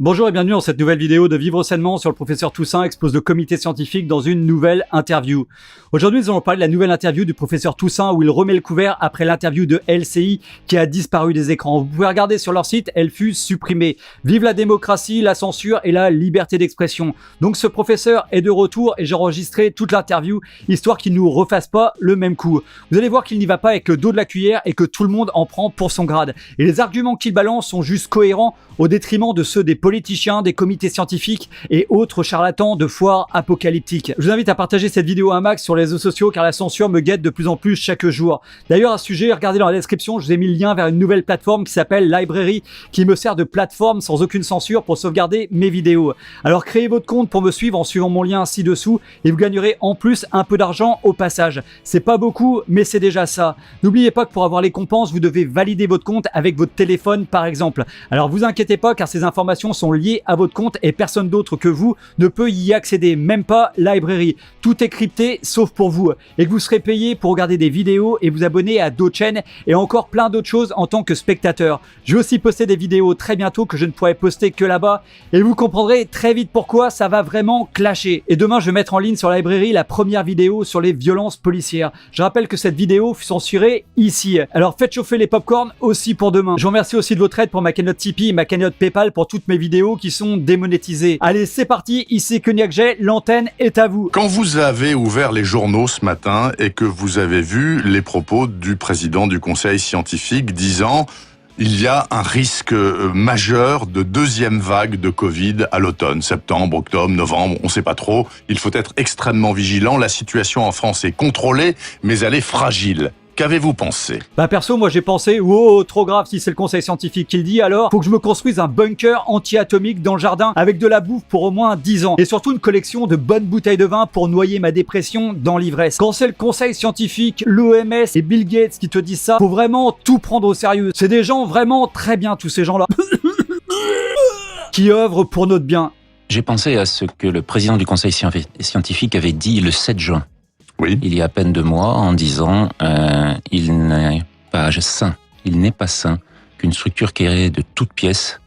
Bonjour et bienvenue dans cette nouvelle vidéo de Vivre sainement sur le professeur Toussaint expose le comité scientifique dans une nouvelle interview. Aujourd'hui, nous allons parler de la nouvelle interview du professeur Toussaint où il remet le couvert après l'interview de LCI qui a disparu des écrans. Vous pouvez regarder sur leur site, elle fut supprimée. Vive la démocratie, la censure et la liberté d'expression. Donc ce professeur est de retour et j'ai enregistré toute l'interview histoire qu'il ne nous refasse pas le même coup. Vous allez voir qu'il n'y va pas avec le dos de la cuillère et que tout le monde en prend pour son grade. Et les arguments qu'il balance sont juste cohérents au détriment de ceux des politiciens, des comités scientifiques et autres charlatans de foires apocalyptiques. Je vous invite à partager cette vidéo un max sur les réseaux sociaux car la censure me guette de plus en plus chaque jour. D'ailleurs à ce sujet, regardez dans la description, je vous ai mis le lien vers une nouvelle plateforme qui s'appelle Library qui me sert de plateforme sans aucune censure pour sauvegarder mes vidéos. Alors créez votre compte pour me suivre en suivant mon lien ci-dessous et vous gagnerez en plus un peu d'argent au passage. C'est pas beaucoup mais c'est déjà ça. N'oubliez pas que pour avoir les récompenses, vous devez valider votre compte avec votre téléphone par exemple. Alors vous inquiétez pas car ces informations sont liées à votre compte et personne d'autre que vous ne peut y accéder, même pas Library. Tout est crypté sauf pour vous et que vous serez payé pour regarder des vidéos et vous abonner à d'autres chaînes et encore plein d'autres choses en tant que spectateur. Je vais aussi poster des vidéos très bientôt que je ne pourrai poster que là-bas et vous comprendrez très vite pourquoi ça va vraiment clasher. Et demain je vais mettre en ligne sur Library la première vidéo sur les violences policières. Je rappelle que cette vidéo fut censurée ici. Alors faites chauffer les popcorn aussi pour demain. Je vous remercie aussi de votre aide pour ma cagnotte Tipeee et ma cagnotte PayPal pour toutes mes vidéos qui sont démonétisées. Allez, c'est parti, ici Cognac J, l'antenne est à vous. Quand vous avez ouvert les journaux ce matin et que vous avez vu les propos du président du conseil scientifique disant il y a un risque majeur de deuxième vague de Covid à l'automne, septembre, octobre, novembre, on ne sait pas trop. Il faut être extrêmement vigilant. La situation en France est contrôlée, mais elle est fragile. Qu'avez-vous pensé? Perso, moi j'ai pensé, wow, trop grave si c'est le conseil scientifique qui le dit, alors faut que je me construise un bunker anti-atomique dans le jardin avec de la bouffe pour au moins 10 ans. Et surtout une collection de bonnes bouteilles de vin pour noyer ma dépression dans l'ivresse. Quand c'est le conseil scientifique, l'OMS et Bill Gates qui te disent ça, faut vraiment tout prendre au sérieux. C'est des gens vraiment très bien, tous ces gens-là. qui œuvrent pour notre bien. J'ai pensé à ce que le président du conseil scientifique avait dit le 7 juin. Oui. Il y a à peine 2 mois, en disant il n'est pas sain qu'une structure créée de toutes pièces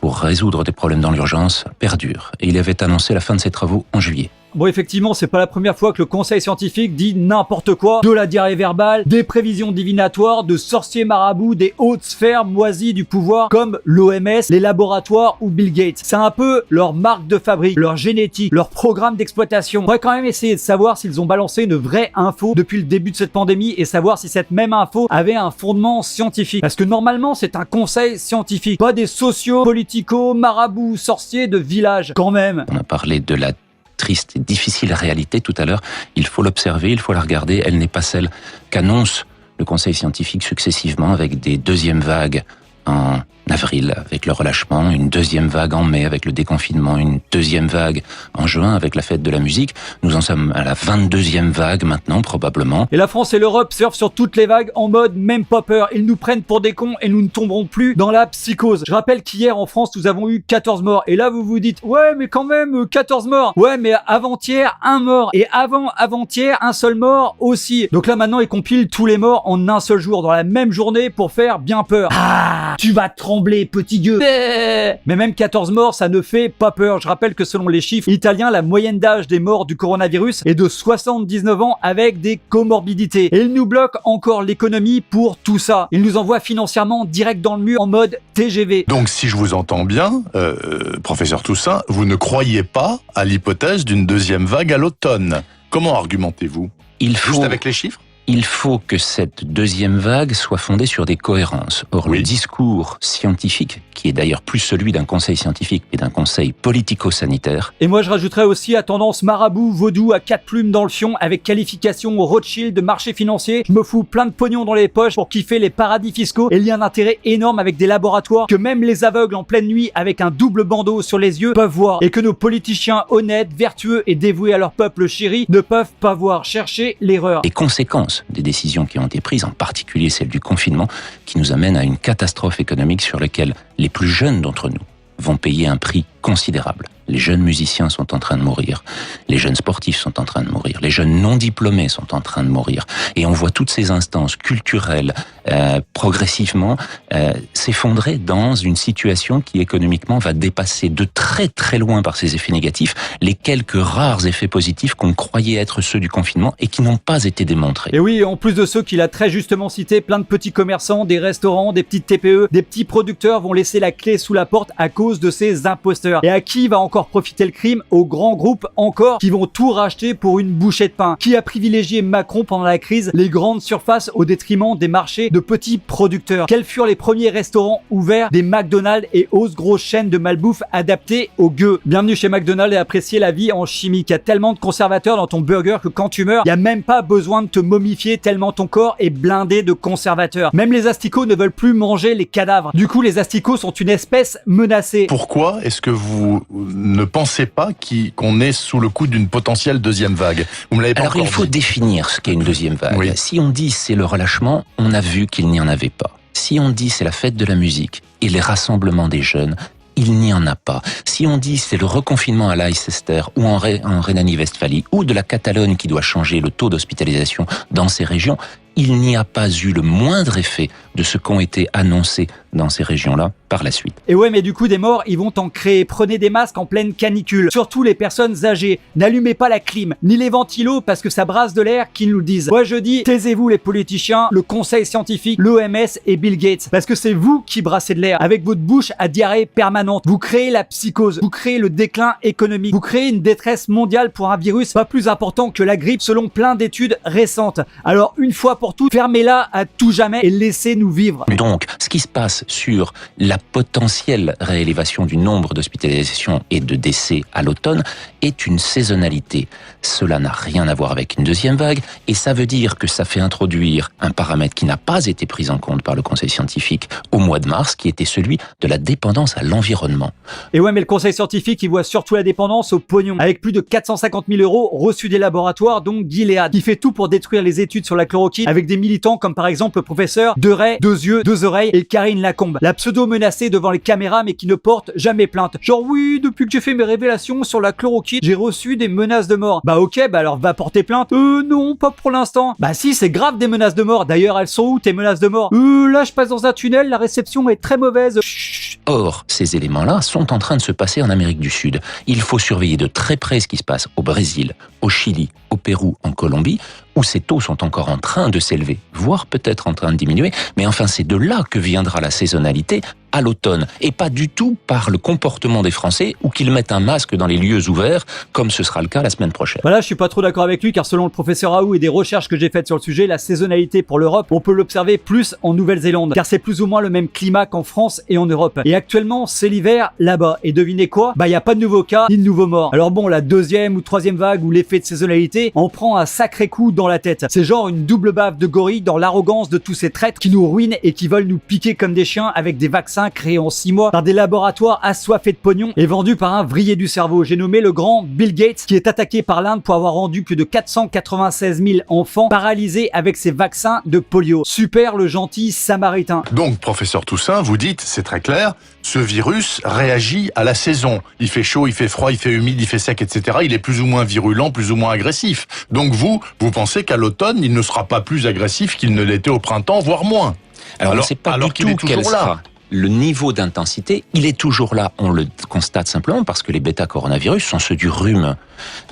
pour résoudre des problèmes dans l'urgence perdure. Et il avait annoncé la fin de ses travaux en juillet. Bon, effectivement, c'est pas la première fois que le conseil scientifique dit n'importe quoi, de la diarrhée verbale, des prévisions divinatoires, de sorciers marabouts, des hautes sphères moisies du pouvoir, comme l'OMS, les laboratoires ou Bill Gates. C'est un peu leur marque de fabrique, leur génétique, leur programme d'exploitation. On pourrait quand même essayer de savoir s'ils ont balancé une vraie info depuis le début de cette pandémie et savoir si cette même info avait un fondement scientifique. Parce que normalement, c'est un conseil scientifique, pas des sociaux, politico, marabouts, sorciers de village, quand même. On a parlé de la triste et difficile réalité tout à l'heure, il faut l'observer, il faut la regarder, elle n'est pas celle qu'annonce le conseil scientifique successivement avec des deuxièmes vagues en avril avec le relâchement, une deuxième vague en mai avec le déconfinement, une deuxième vague en juin avec la fête de la musique. Nous en sommes à la 22e vague maintenant probablement. Et la France et l'Europe surfent sur toutes les vagues en mode même pas peur. Ils nous prennent pour des cons et nous ne tomberons plus dans la psychose. Je rappelle qu'hier en France nous avons eu 14 morts. Et là vous vous dites ouais mais quand même 14 morts. Ouais mais avant-hier un mort. Et avant-hier un seul mort aussi. Donc là maintenant ils compilent tous les morts en un seul jour dans la même journée pour faire bien peur. Ah, tu vas trembler, petit gueux. Mais même 14 morts, ça ne fait pas peur. Je rappelle que selon les chiffres italiens, la moyenne d'âge des morts du coronavirus est de 79 ans avec des comorbidités. Et ils nous bloquent encore l'économie pour tout ça. Ils nous envoient financièrement direct dans le mur en mode TGV. Donc si je vous entends bien, professeur Toussaint, vous ne croyez pas à l'hypothèse d'une deuxième vague à l'automne. Comment argumentez-vous? Juste avec les chiffres? Il faut que cette deuxième vague soit fondée sur des cohérences. Or, oui. Le discours scientifique, qui est d'ailleurs plus celui d'un conseil scientifique mais d'un conseil politico-sanitaire. Et moi, je rajouterais aussi à tendance marabout, vaudou, à 4 plumes dans le fion, avec qualification Rothschild de marché financier. Je me fous plein de pognon dans les poches pour kiffer les paradis fiscaux et liens d'intérêt énormes avec des laboratoires que même les aveugles en pleine nuit avec un double bandeau sur les yeux peuvent voir et que nos politiciens honnêtes, vertueux et dévoués à leur peuple chéri ne peuvent pas voir. Chercher l'erreur. Les conséquences des décisions qui ont été prises, en particulier celle du confinement, qui nous amène à une catastrophe économique sur laquelle les plus jeunes d'entre nous vont payer un prix considérable. Les jeunes musiciens sont en train de mourir. Les jeunes sportifs sont en train de mourir. Les jeunes non diplômés sont en train de mourir. Et on voit toutes ces instances culturelles progressivement s'effondrer dans une situation qui économiquement va dépasser de très très loin par ses effets négatifs les quelques rares effets positifs qu'on croyait être ceux du confinement et qui n'ont pas été démontrés. Et oui, en plus de ceux qu'il a très justement cités, plein de petits commerçants, des restaurants, des petites TPE, des petits producteurs vont laisser la clé sous la porte à cause de ces imposteurs. Et à qui va encore profiter le crime? Aux grands groupes encore qui vont tout racheter pour une bouchée de pain. Qui a privilégié Macron pendant la crise? Les grandes surfaces au détriment des marchés de petits producteurs. Quels furent les premiers restaurants ouverts? Des McDonald's et autres grosses chaînes de malbouffe adaptées aux gueux. Bienvenue chez McDonald's et appréciez la vie en chimique. Il y a tellement de conservateurs dans ton burger que quand tu meurs, il n'y a même pas besoin de te momifier tellement ton corps est blindé de conservateurs. Même les asticots ne veulent plus manger les cadavres. Du coup, les asticots sont une espèce menacée. Pourquoi est-ce que vous ne pensez pas qu'on est sous le coup d'une potentielle deuxième vague? Vous me l'avez pas Alors encore il faut dit. définir ce qu'est une deuxième vague. Oui. Si on dit c'est le relâchement, on a vu qu'il n'y en avait pas. Si on dit c'est la fête de la musique et les rassemblements des jeunes, il n'y en a pas. Si on dit c'est le reconfinement à Leicester ou en Rhénanie-Westphalie ou de la Catalogne qui doit changer le taux d'hospitalisation dans ces régions, il n'y a pas eu le moindre effet de ce qu'ont été annoncés dans ces régions-là par la suite. Et ouais, mais du coup, des morts, ils vont en créer. Prenez des masques en pleine canicule. Surtout les personnes âgées. N'allumez pas la clim, ni les ventilos, parce que ça brasse de l'air, qu'ils nous le disent. Moi, je dis, taisez-vous les politiciens, le conseil scientifique, l'OMS et Bill Gates. Parce que c'est vous qui brassez de l'air. Avec votre bouche à diarrhée permanente. Vous créez la psychose. Vous créez le déclin économique. Vous créez une détresse mondiale pour un virus pas plus important que la grippe, selon plein d'études récentes. Alors, une fois pour toutes, fermez-la à tout jamais et laissez-nous vivre. Donc, ce qui se passe sur la potentielle réélévation du nombre d'hospitalisations et de décès à l'automne est une saisonnalité. Cela n'a rien à voir avec une deuxième vague et ça veut dire que ça fait introduire un paramètre qui n'a pas été pris en compte par le Conseil scientifique au mois de mars, qui était celui de la dépendance à l'environnement. Et ouais, mais le conseil scientifique, il voit surtout la dépendance au pognon. Avec plus de 450 000 € reçus des laboratoires, dont Gilead, qui fait tout pour détruire les études sur la chloroquine avec des militants comme par exemple le professeur Deray, 2 yeux, 2 oreilles et Karine Lacombe. La pseudo menacée devant les caméras mais qui ne porte jamais plainte. Genre oui, depuis que j'ai fait mes révélations sur la chloroquine, j'ai reçu des menaces de mort. Bah ok, bah alors va porter plainte. Non, pas pour l'instant. Bah si, c'est grave des menaces de mort. D'ailleurs, elles sont où tes menaces de mort? Là je passe dans un tunnel, la réception est très mauvaise. Chut. Or, ces éléments-là sont en train de se passer en Amérique du Sud. Il faut surveiller de très près ce qui se passe au Brésil, au Chili, au Pérou, en Colombie, où ces taux sont encore en train de s'élever, voire peut-être en train de diminuer, mais enfin c'est de là que viendra la saisonnalité à l'automne, et pas du tout par le comportement des Français ou qu'ils mettent un masque dans les lieux ouverts, comme ce sera le cas la semaine prochaine. Voilà, je suis pas trop d'accord avec lui, car selon le professeur Raoult et des recherches que j'ai faites sur le sujet, la saisonnalité pour l'Europe, on peut l'observer plus en Nouvelle-Zélande, car c'est plus ou moins le même climat qu'en France et en Europe. Et actuellement, c'est l'hiver là-bas. Et devinez quoi? Bah, y a pas de nouveaux cas, ni de nouveaux morts. Alors bon, la deuxième ou troisième vague ou l'effet de saisonnalité en prend un sacré coup dans la tête. C'est genre une double baffe de gorille dans l'arrogance de tous ces traîtres qui nous ruinent et qui veulent nous piquer comme des chiens avec des vaccins créés en 6 mois par des laboratoires assoiffés de pognon et vendus par un vrillé du cerveau. J'ai nommé le grand Bill Gates, qui est attaqué par l'Inde pour avoir rendu plus de 496 000 enfants paralysés avec ses vaccins de polio. Super le gentil samaritain. Donc, professeur Toussaint, vous dites, c'est très clair, ce virus réagit à la saison. Il fait chaud, il fait froid, il fait humide, il fait sec, etc. Il est plus ou moins virulent, plus ou moins agressif. Donc vous pensez qu'à l'automne, il ne sera pas plus agressif qu'il ne l'était au printemps, voire moins. Alors on ne sait pas du tout quel sera le niveau d'intensité. Il est toujours là, on le constate simplement parce que les bêta-coronavirus sont ceux du rhume.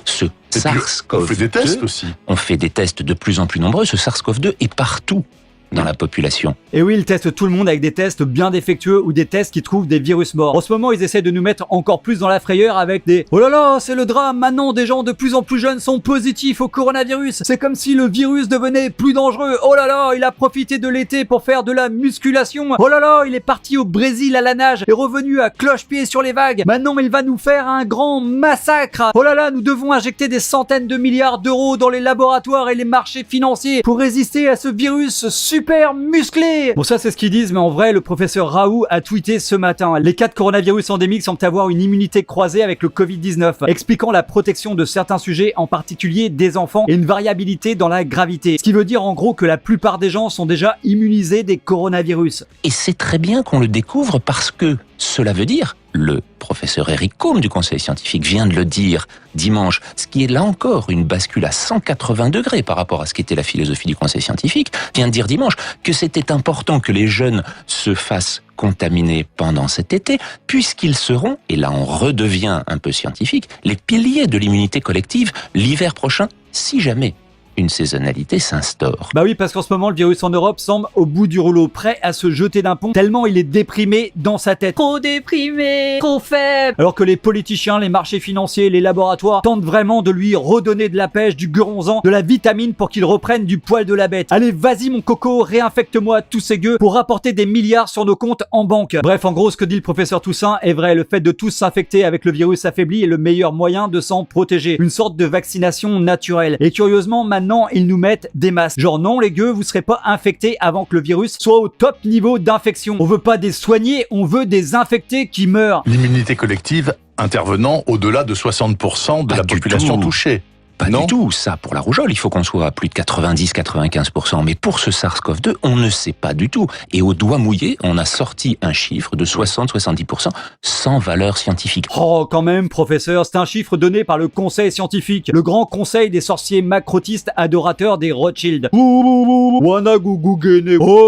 Ce SARS-CoV-2, on fait des tests aussi. On fait des tests de plus en plus nombreux. Ce SARS-CoV-2 est partout dans la population. Et oui, ils testent tout le monde avec des tests bien défectueux ou des tests qui trouvent des virus morts. En ce moment, ils essaient de nous mettre encore plus dans la frayeur avec des « Oh là là, c'est le drame, maintenant des gens de plus en plus jeunes sont positifs au coronavirus. C'est comme si le virus devenait plus dangereux. Oh là là, il a profité de l'été pour faire de la musculation. Oh là là, il est parti au Brésil à la nage et revenu à cloche-pied sur les vagues. Maintenant, il va nous faire un grand massacre. Oh là là, nous devons injecter des centaines de milliards d'euros dans les laboratoires et les marchés financiers pour résister à ce virus super musclé. Bon, ça c'est ce qu'ils disent, mais en vrai, le professeur Raoult a tweeté ce matin: les cas de coronavirus endémiques semblent avoir une immunité croisée avec le Covid-19, expliquant la protection de certains sujets, en particulier des enfants, et une variabilité dans la gravité. Ce qui veut dire en gros que la plupart des gens sont déjà immunisés des coronavirus. Et c'est très bien qu'on le découvre parce que Cela veut dire, le professeur Eric Combe du Conseil scientifique vient de le dire dimanche, ce qui est là encore une bascule à 180 degrés par rapport à ce qu'était la philosophie du Conseil scientifique, vient de dire dimanche que c'était important que les jeunes se fassent contaminés pendant cet été, puisqu'ils seront, et là on redevient un peu scientifique, les piliers de l'immunité collective l'hiver prochain, si jamais une saisonnalité s'instaure. Bah oui, parce qu'en ce moment, le virus en Europe semble au bout du rouleau, prêt à se jeter d'un pont, tellement il est déprimé dans sa tête. Trop déprimé, trop faible. Alors que les politiciens, les marchés financiers, les laboratoires tentent vraiment de lui redonner de la pêche, du guronzan, de la vitamine pour qu'il reprenne du poil de la bête. Allez, vas-y mon coco, réinfecte-moi tous ces gueux pour rapporter des milliards sur nos comptes en banque. Bref, en gros, ce que dit le professeur Toussaint est vrai. Le fait de tous s'infecter avec le virus affaibli est le meilleur moyen de s'en protéger. Une sorte de vaccination naturelle. Et curieusement, maintenant, ils nous mettent des masques. Genre non les gueux, vous serez pas infectés avant que le virus soit au top niveau d'infection. On veut pas des soignés, on veut des infectés qui meurent. L'immunité collective intervenant au-delà de 60% de la population touchée. Pas du tout, ça pour la rougeole, il faut qu'on soit à plus de 90-95%, mais pour ce SARS-CoV-2, on ne sait pas du tout. Et au doigt mouillé, on a sorti un chiffre de 60-70% sans valeur scientifique. Oh, quand même, professeur, c'est un chiffre donné par le conseil scientifique, le grand conseil des sorciers macrotistes adorateurs des Rothschild. Oh,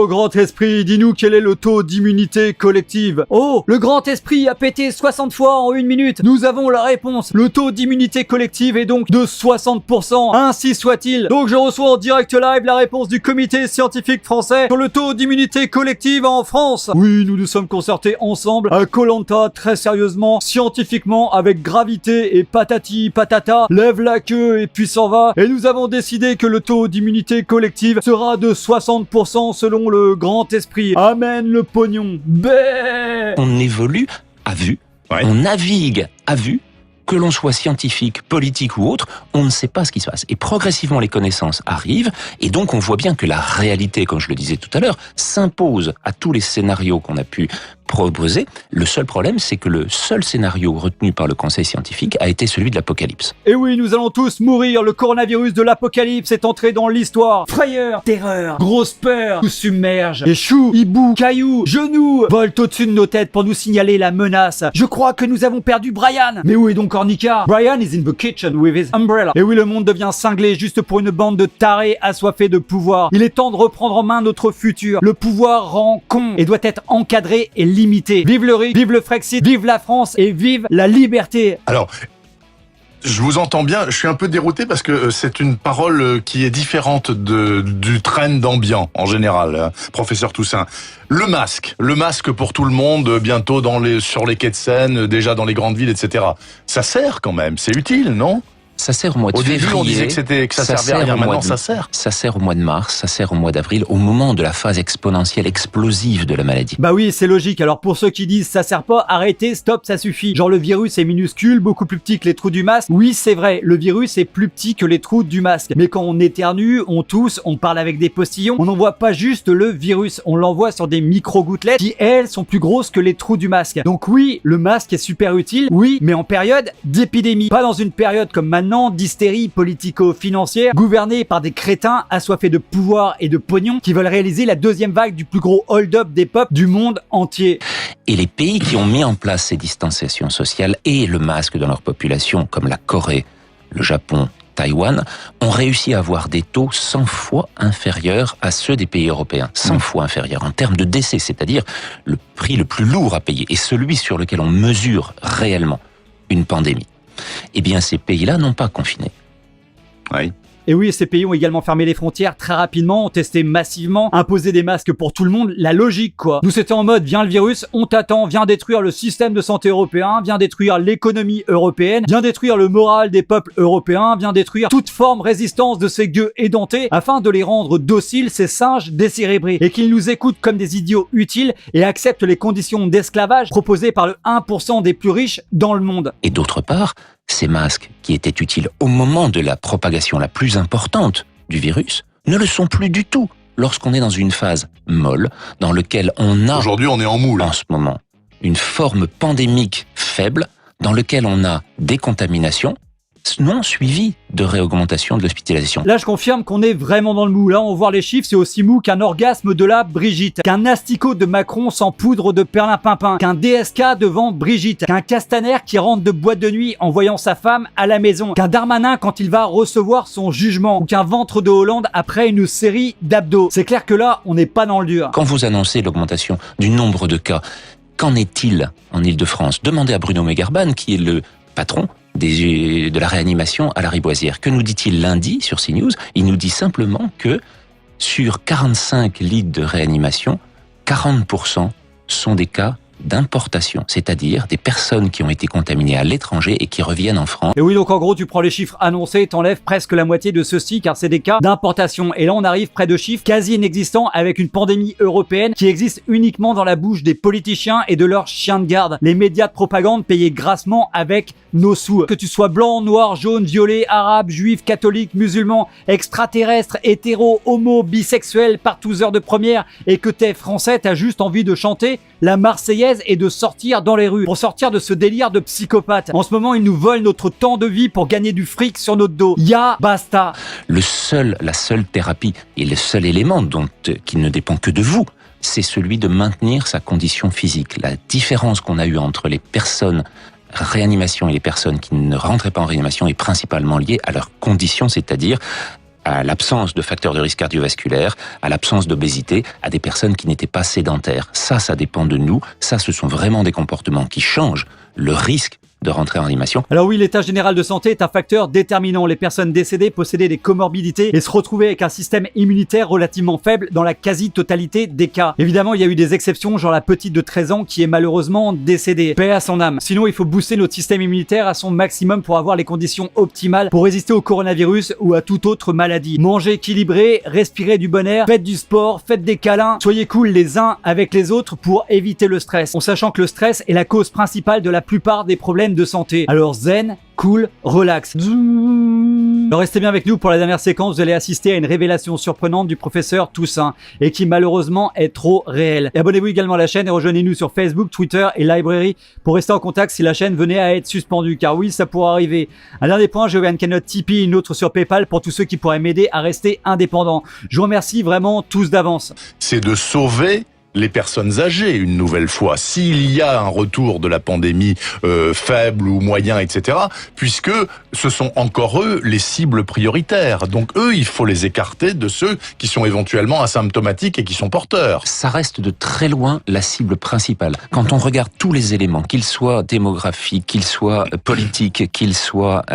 grand esprit, dis-nous quel est le taux d'immunité collective. Oh, le grand esprit a pété 60 fois en 1 minute. Nous avons la réponse. Le taux d'immunité collective est donc de 60%, ainsi soit-il. Donc je reçois en direct live la réponse du comité scientifique français sur le taux d'immunité collective en France. Oui, nous nous sommes concertés ensemble à Koh-Lanta, très sérieusement, scientifiquement, avec gravité et patati patata, lève la queue et puis s'en va. Et nous avons décidé que le taux d'immunité collective sera de 60% selon le grand esprit. Amen le pognon. Bé. On évolue à vue, on navigue à vue. Que l'on soit scientifique, politique ou autre, on ne sait pas ce qui se passe. Et progressivement, les connaissances arrivent, et donc on voit bien que la réalité, comme je le disais tout à l'heure, s'impose à tous les scénarios qu'on a pu proposer. Le seul problème, c'est que le seul scénario retenu par le Conseil scientifique a été celui de l'apocalypse. Et oui, nous allons tous mourir. Le coronavirus de l'apocalypse est entré dans l'histoire. Frayeur, terreur, grosse peur, nous submerge. Échoue, hibou, cailloux, genoux volent au-dessus de nos têtes pour nous signaler la menace. Je crois que nous avons perdu Brian. Mais où est donc Ornica? Brian is in the kitchen with his umbrella. Et oui, le monde devient cinglé juste pour une bande de tarés assoiffés de pouvoir. Il est temps de reprendre en main notre futur. Le pouvoir rend con et doit être encadré et limité. Vive le RIC, vive le Frexit, vive la France et vive la liberté. Alors, je vous entends bien, je suis un peu dérouté parce que c'est une parole qui est différente du trend ambiant en général, professeur Toussaint. Le masque pour tout le monde, bientôt sur les quais de Seine, déjà dans les grandes villes, etc. Ça sert quand même, c'est utile, non ? Ça sert au mois de février. Au début, on disait que ça servait à rien. Maintenant, ça sert. Ça sert au mois de mars, ça sert au mois d'avril, au moment de la phase exponentielle explosive de la maladie. Bah oui, c'est logique. Alors pour ceux qui disent ça sert pas, arrêtez, stop, ça suffit. Genre le virus est minuscule, beaucoup plus petit que les trous du masque. Oui, c'est vrai, le virus est plus petit que les trous du masque. Mais quand on éternue, on tousse, on parle avec des postillons, on n'envoie pas juste le virus, on l'envoie sur des micro-gouttelettes qui, elles, sont plus grosses que les trous du masque. Donc oui, le masque est super utile, oui, mais en période d'épidémie. Pas dans une période comme maintenant d'hystérie politico-financière, gouvernée par des crétins assoiffés de pouvoir et de pognon qui veulent réaliser la deuxième vague du plus gros hold-up des peuples du monde entier. Et les pays qui ont mis en place ces distanciations sociales et le masque dans leur population, comme la Corée, le Japon, Taïwan, ont réussi à avoir des taux 100 fois inférieurs à ceux des pays européens. 100 fois inférieurs en termes de décès, c'est-à-dire le prix le plus lourd à payer et celui sur lequel on mesure réellement une pandémie. Eh bien, ces pays-là n'ont pas confiné. Oui. Et oui, ces pays ont également fermé les frontières très rapidement, ont testé massivement, imposé des masques pour tout le monde, la logique quoi. Nous c'était en mode, viens le virus, on t'attend, viens détruire le système de santé européen, viens détruire l'économie européenne, viens détruire le moral des peuples européens, viens détruire toute forme résistance de ces gueux édentés, afin de les rendre dociles, ces singes décérébrés, et qu'ils nous écoutent comme des idiots utiles et acceptent les conditions d'esclavage proposées par le 1% des plus riches dans le monde. Et d'autre part, ces masques qui étaient utiles au moment de la propagation la plus importante du virus ne le sont plus du tout lorsqu'on est dans une phase molle dans laquelle on a aujourd'hui on est en moule en ce moment une forme pandémique faible dans laquelle on a des contaminations non suivies de réaugmentation de l'hospitalisation. Là, je confirme qu'on est vraiment dans le mou. Là, on voit les chiffres, c'est aussi mou qu'un orgasme de la Brigitte, qu'un asticot de Macron sans poudre de perlimpinpin, qu'un DSK devant Brigitte, qu'un Castaner qui rentre de boîte de nuit en voyant sa femme à la maison, qu'un Darmanin quand il va recevoir son jugement, ou qu'un ventre de Hollande après une série d'abdos. C'est clair que là, on n'est pas dans le dur. Quand vous annoncez l'augmentation du nombre de cas, qu'en est-il en Île-de-France? Demandez à Bruno Megarban, qui est le patron de la réanimation à la Riboisière. Que nous dit-il lundi sur CNews? Il nous dit simplement que sur 45 lits de réanimation, 40% sont des cas d'importation, c'est-à-dire des personnes qui ont été contaminées à l'étranger et qui reviennent en France. Et oui, donc en gros, tu prends les chiffres annoncés, t'enlèves presque la moitié de ceux-ci, car c'est des cas d'importation. Et là, on arrive près de chiffres quasi inexistants avec une pandémie européenne qui existe uniquement dans la bouche des politiciens et de leurs chiens de garde. Les médias de propagande payés grassement avec nos sous. Que tu sois blanc, noir, jaune, violet, arabe, juif, catholique, musulman, extraterrestre, hétéro, homo, bisexuel, partouzeur de première, et que t'es français, t'as juste envie de chanter la Marseillaise et de sortir dans les rues pour sortir de ce délire de psychopathe. En ce moment, ils nous volent notre temps de vie pour gagner du fric sur notre dos. Basta. La seule thérapie et le seul élément qui ne dépend que de vous, c'est celui de maintenir sa condition physique. La différence qu'on a eue entre les personnes réanimation et les personnes qui ne rentraient pas en réanimation est principalement liée à leurs conditions, c'est-à-dire à l'absence de facteurs de risque cardiovasculaire, à l'absence d'obésité, à des personnes qui n'étaient pas sédentaires. Ça dépend de nous. Ça, ce sont vraiment des comportements qui changent le risque de rentrer en réanimation. Alors oui, l'état général de santé est un facteur déterminant. Les personnes décédées possédaient des comorbidités et se retrouvaient avec un système immunitaire relativement faible dans la quasi-totalité des cas. Évidemment, il y a eu des exceptions, genre la petite de 13 ans qui est malheureusement décédée. Paix à son âme. Sinon, il faut booster notre système immunitaire à son maximum pour avoir les conditions optimales pour résister au coronavirus ou à toute autre maladie. Mangez équilibré, respirez du bon air, faites du sport, faites des câlins, soyez cool les uns avec les autres pour éviter le stress. En sachant que le stress est la cause principale de la plupart des problèmes de santé. Alors zen, cool, relax. Alors restez bien avec nous pour la dernière séquence, vous allez assister à une révélation surprenante du professeur Toussaint et qui malheureusement est trop réelle. Et abonnez-vous également à la chaîne et rejoignez-nous sur Facebook, Twitter et Library pour rester en contact si la chaîne venait à être suspendue, car oui, ça pourrait arriver. Un dernier point, j'ai ouvert une cagnotte Tipeee, une autre sur PayPal pour tous ceux qui pourraient m'aider à rester indépendant. Je vous remercie vraiment tous d'avance. C'est de sauver les personnes âgées, une nouvelle fois, s'il y a un retour de la pandémie faible ou moyen, etc., puisque ce sont encore eux les cibles prioritaires. Donc eux, il faut les écarter de ceux qui sont éventuellement asymptomatiques et qui sont porteurs. Ça reste de très loin la cible principale. Quand on regarde tous les éléments, qu'ils soient démographiques, qu'ils soient politiques, qu'ils soient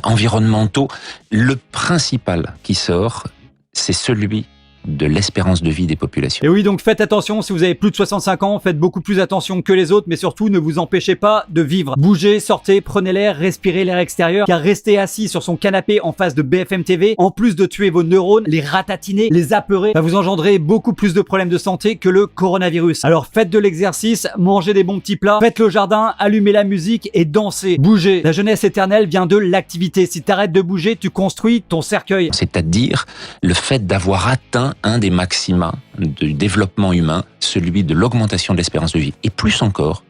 environnementaux, le principal qui sort, c'est celui de l'espérance de vie des populations. Et oui, donc faites attention, si vous avez plus de 65 ans, faites beaucoup plus attention que les autres, mais surtout ne vous empêchez pas de vivre. Bougez, sortez, prenez l'air, respirez l'air extérieur, car rester assis sur son canapé en face de BFM TV, en plus de tuer vos neurones, les ratatiner, les apeurer, va vous engendrer beaucoup plus de problèmes de santé que le coronavirus. Alors faites de l'exercice, mangez des bons petits plats, faites le jardin, allumez la musique et dansez. Bougez. La jeunesse éternelle vient de l'activité. Si t'arrêtes de bouger, tu construis ton cercueil. C'est-à-dire le fait d'avoir atteint un des maxima du développement humain, celui de l'augmentation de l'espérance de vie. Et plus encore,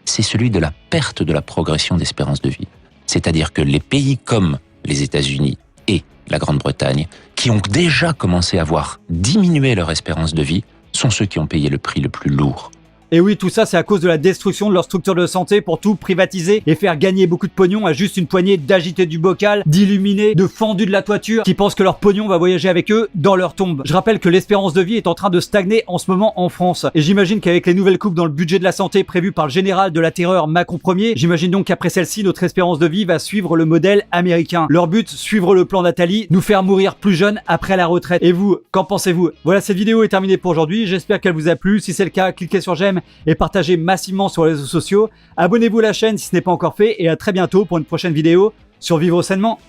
c'est celui de la perte de la progression d'espérance de vie. C'est-à-dire que les pays comme les États-Unis et la Grande-Bretagne, qui ont déjà commencé à voir diminuer leur espérance de vie, sont ceux qui ont payé le prix le plus lourd. Et oui, tout ça, c'est à cause de la destruction de leur structure de santé pour tout privatiser et faire gagner beaucoup de pognon à juste une poignée d'agités du bocal, d'illuminés, de fendus de la toiture, qui pensent que leur pognon va voyager avec eux dans leur tombe. Je rappelle que l'espérance de vie est en train de stagner en ce moment en France. Et j'imagine qu'avec les nouvelles coupes dans le budget de la santé prévues par le général de la terreur Macron Ier, j'imagine donc qu'après celle-ci, notre espérance de vie va suivre le modèle américain. Leur but, suivre le plan d'Atali, nous faire mourir plus jeunes après la retraite. Et vous, qu'en pensez-vous? Voilà, cette vidéo est terminée pour aujourd'hui. J'espère qu'elle vous a plu. Si c'est le cas, cliquez sur j'aime et partagez massivement sur les réseaux sociaux. Abonnez-vous à la chaîne si ce n'est pas encore fait et à très bientôt pour une prochaine vidéo sur Vivre Sainement.